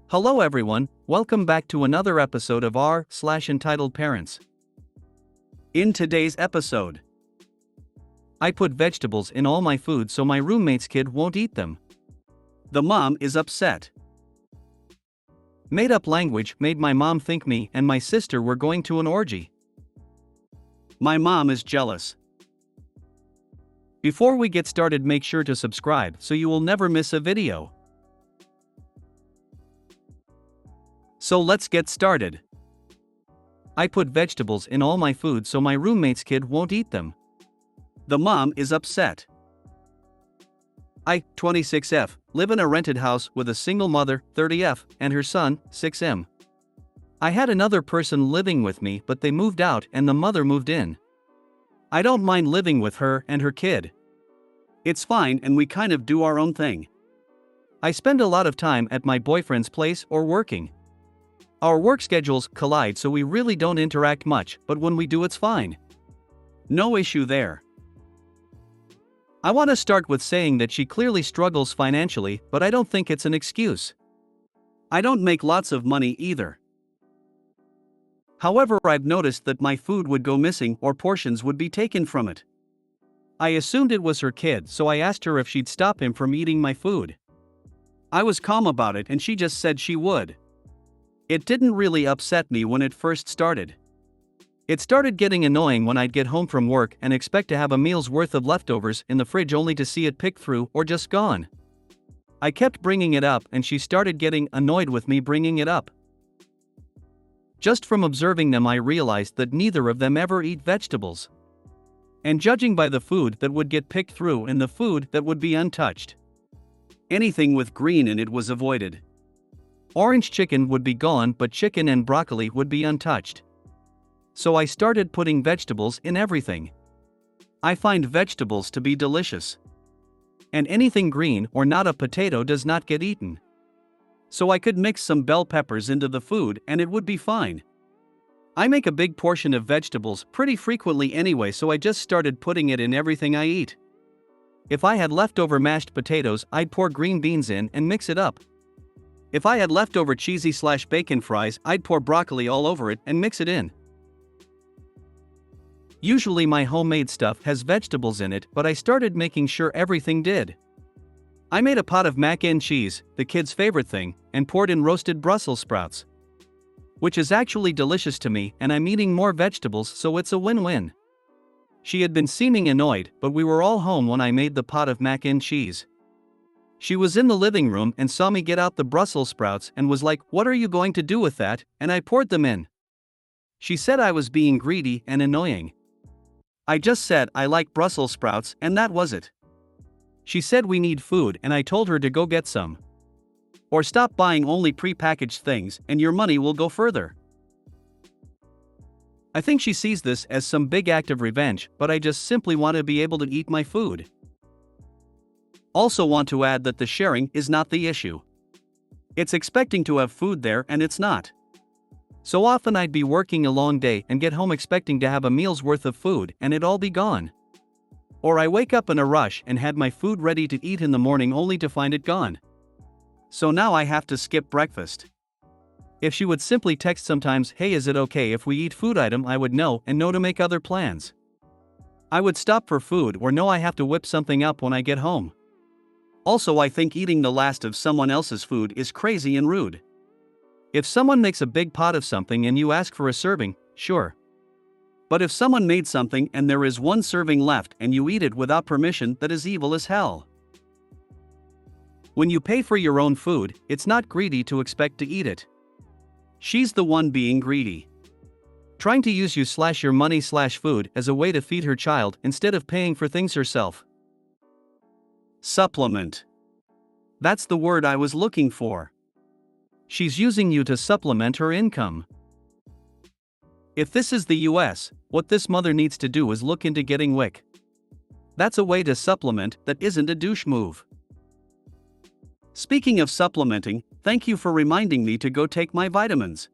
Hello everyone, welcome back to another episode of r/Entitled Parents. In today's episode, I put vegetables in all my food so my roommate's kid won't eat them. The mom is upset. Made up language made my mom think me and my sister were going to an orgy. My mom is jealous. Before we get started, make sure to subscribe so you will never miss a video. So let's get started. I put vegetables in all my food so my roommate's kid won't eat them. The mom is upset. I, 26F, live in a rented house with a single mother, 30F, and her son, 6M. I had another person living with me, but they moved out and the mother moved in. I don't mind living with her and her kid. It's fine and we kind of do our own thing. I spend a lot of time at my boyfriend's place or working. Our work schedules collide, so we really don't interact much, but when we do, it's fine. No issue there. I want to start with saying that she clearly struggles financially, but I don't think it's an excuse. I don't make lots of money either. However, I've noticed that my food would go missing or portions would be taken from it. I assumed it was her kid, so I asked her if she'd stop him from eating my food. I was calm about it and she just said she would. It didn't really upset me when it first started. It started getting annoying when I'd get home from work and expect to have a meal's worth of leftovers in the fridge only to see it picked through or just gone. I kept bringing it up and she started getting annoyed with me bringing it up. Just from observing them, I realized that neither of them ever eat vegetables. And judging by the food that would get picked through and the food that would be untouched, anything with green in it was avoided. Orange chicken would be gone, but chicken and broccoli would be untouched. So I started putting vegetables in everything. I find vegetables to be delicious. And anything green or not a potato does not get eaten. So I could mix some bell peppers into the food and it would be fine. I make a big portion of vegetables pretty frequently anyway, so I just started putting it in everything I eat. If I had leftover mashed potatoes, I'd pour green beans in and mix it up. If I had leftover cheesy/bacon fries, I'd pour broccoli all over it and mix it in. Usually my homemade stuff has vegetables in it, but I started making sure everything did. I made a pot of mac and cheese, the kids' favorite thing, and poured in roasted Brussels sprouts. Which is actually delicious to me, and I'm eating more vegetables, so it's a win-win. She had been seeming annoyed, but we were all home when I made the pot of mac and cheese. She was in the living room and saw me get out the Brussels sprouts and was like, "What are you going to do with that?" And I poured them in. She said I was being greedy and annoying. I just said I like Brussels sprouts and that was it. She said we need food and I told her to go get some. Or stop buying only pre-packaged things and your money will go further. I think she sees this as some big act of revenge, but I just simply want to be able to eat my food. Also want to add that the sharing is not the issue. It's expecting to have food there and it's not. So often I'd be working a long day and get home expecting to have a meal's worth of food and it all be gone. Or I wake up in a rush and had my food ready to eat in the morning only to find it gone. So now I have to skip breakfast. If she would simply text sometimes, "Hey, is it okay if we eat food item?" I would know and know to make other plans. I would stop for food or know I have to whip something up when I get home. Also, I think eating the last of someone else's food is crazy and rude. If someone makes a big pot of something and you ask for a serving, sure. But if someone made something and there is one serving left and you eat it without permission, that is evil as hell. When you pay for your own food, it's not greedy to expect to eat it. She's the one being greedy. Trying to use your money/food as a way to feed her child instead of paying for things herself. Supplement. That's the word I was looking for. She's using you to supplement her income. If this is the US, what this mother needs to do is look into getting WIC. That's a way to supplement that isn't a douche move. Speaking of supplementing, thank you for reminding me to go take my vitamins.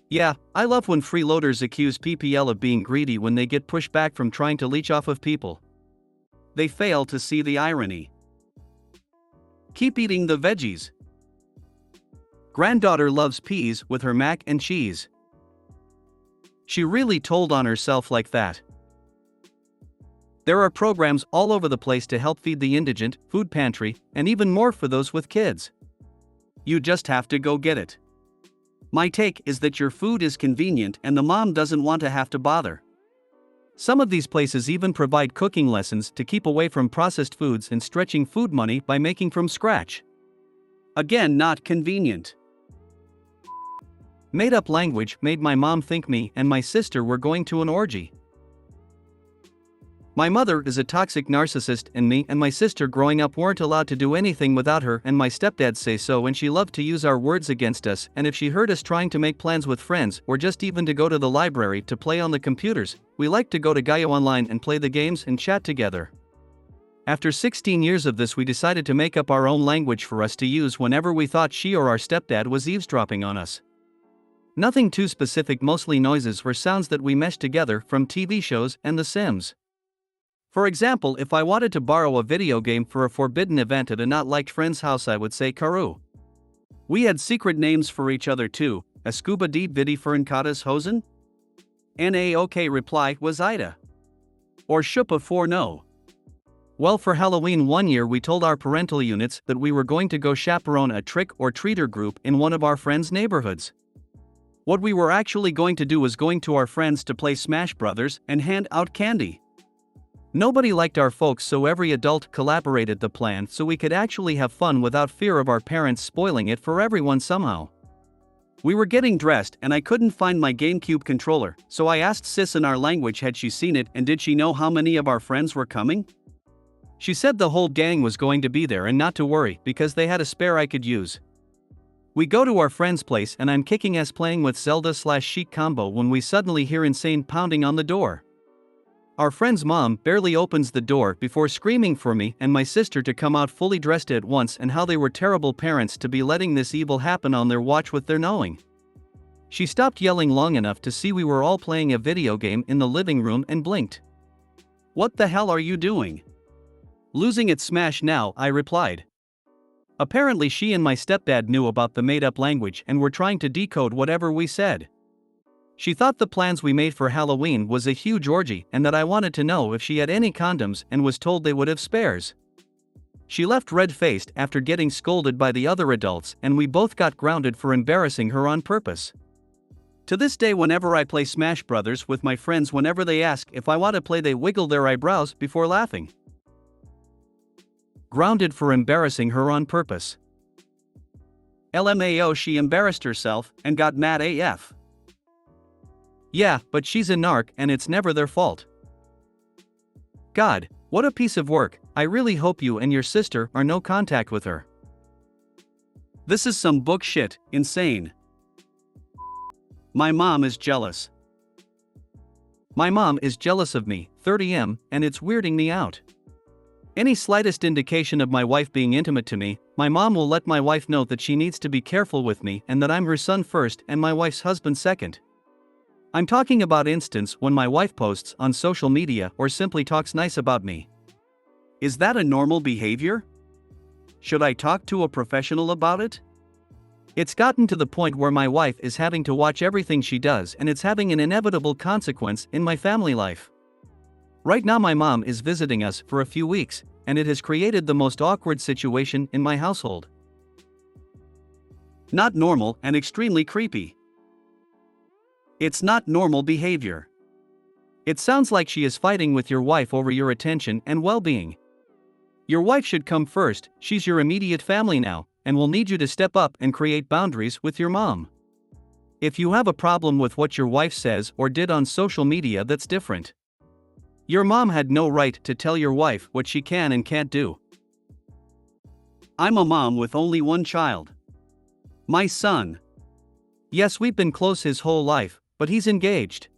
Yeah, I love when freeloaders accuse PPL of being greedy when they get pushed back from trying to leech off of people. They fail to see the irony. Keep eating the veggies. Granddaughter loves peas with her mac and cheese. She really told on herself like that. There are programs all over the place to help feed the indigent, food pantry, and even more for those with kids. You just have to go get it. My take is that your food is convenient and the mom doesn't want to have to bother. Some of these places even provide cooking lessons to keep away from processed foods and stretching food money by making from scratch. Again, not convenient. Made-up language made my mom think me and my sister were going to an orgy. My mother is a toxic narcissist and me and my sister growing up weren't allowed to do anything without her, and my stepdad say so, and she loved to use our words against us, and if she heard us trying to make plans with friends or just even to go to the library to play on the computers, we liked to go to Gaia Online and play the games and chat together. After 16 years of this, we decided to make up our own language for us to use whenever we thought she or our stepdad was eavesdropping on us. Nothing too specific, mostly noises or sounds that we meshed together from TV shows and The Sims. For example, if I wanted to borrow a video game for a forbidden event at a not liked friend's house, I would say Karu. We had secret names for each other too, a scuba deep vidi fernkatas hosen? Na-OK reply was Ida. Or Shupa for no. Well, for Halloween one year we told our parental units that we were going to go chaperone a trick-or-treater group in one of our friends' neighborhoods. What we were actually going to do was going to our friends to play Smash Brothers and hand out candy. Nobody liked our folks, so every adult collaborated the plan so we could actually have fun without fear of our parents spoiling it for everyone somehow. We were getting dressed and I couldn't find my GameCube controller, so I asked Sis in our language had she seen it and did she know how many of our friends were coming. She said the whole gang was going to be there and not to worry because they had a spare I could use. We go to our friend's place and I'm kicking ass playing with Zelda/Sheik combo when we suddenly hear insane pounding on the door. Our friend's mom barely opens the door before screaming for me and my sister to come out fully dressed at once, and how they were terrible parents to be letting this evil happen on their watch with their knowing. She stopped yelling long enough to see we were all playing a video game in the living room and blinked. "What the hell are you doing?" "Losing at Smash now," I replied. Apparently she and my stepdad knew about the made-up language and were trying to decode whatever we said. She thought the plans we made for Halloween was a huge orgy and that I wanted to know if she had any condoms and was told they would have spares. She left red-faced after getting scolded by the other adults, and we both got grounded for embarrassing her on purpose. To this day, whenever I play Smash Brothers with my friends, whenever they ask if I want to play, they wiggle their eyebrows before laughing. Grounded for embarrassing her on purpose. LMAO, she embarrassed herself and got mad AF. Yeah, but she's a narc and it's never their fault. God, what a piece of work. I really hope you and your sister are no contact with her. This is some book shit, insane. My mom is jealous. My mom is jealous of me, 30M, and it's weirding me out. Any slightest indication of my wife being intimate to me, my mom will let my wife know that she needs to be careful with me and that I'm her son first and my wife's husband second. I'm talking about instance when my wife posts on social media or simply talks nice about me. Is that a normal behavior? Should I talk to a professional about it? It's gotten to the point where my wife is having to watch everything she does, and it's having an inevitable consequence in my family life. Right now my mom is visiting us for a few weeks, and it has created the most awkward situation in my household. Not normal and extremely creepy. It's not normal behavior. It sounds like she is fighting with your wife over your attention and well-being. Your wife should come first, she's your immediate family now, and will need you to step up and create boundaries with your mom. If you have a problem with what your wife says or did on social media, that's different. Your mom had no right to tell your wife what she can and can't do. I'm a mom with only one child. My son. Yes, we've been close his whole life, but he's engaged.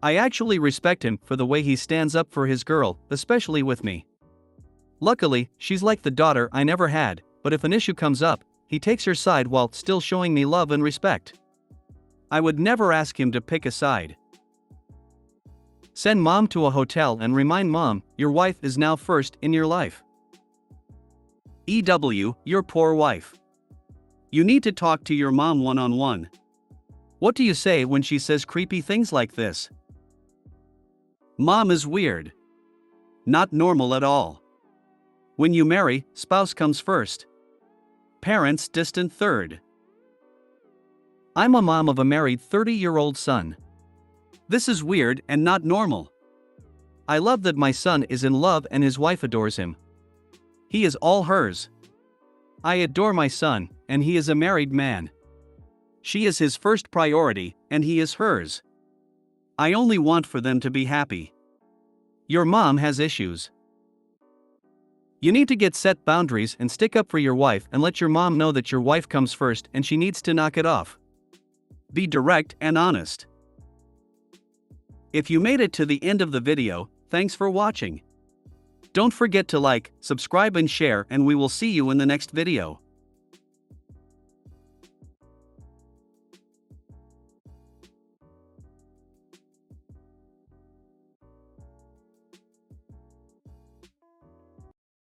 I actually respect him for the way he stands up for his girl, especially with me. Luckily, she's like the daughter I never had, but if an issue comes up, he takes her side while still showing me love and respect. I would never ask him to pick a side. Send mom to a hotel and remind mom, your wife is now first in your life. EW, your poor wife. You need to talk to your mom one-on-one. What do you say when she says creepy things like this? Mom is weird. Not normal at all. When you marry, spouse comes first. Parents distant third. I'm a mom of a married 30-year-old son. This is weird and not normal. I love that my son is in love and his wife adores him. He is all hers. I adore my son, and he is a married man. She is his first priority, and he is hers. I only want for them to be happy. Your mom has issues. You need to get set boundaries and stick up for your wife and let your mom know that your wife comes first and she needs to knock it off. Be direct and honest. If you made it to the end of the video, thanks for watching. Don't forget to like, subscribe and share, and we will see you in the next video.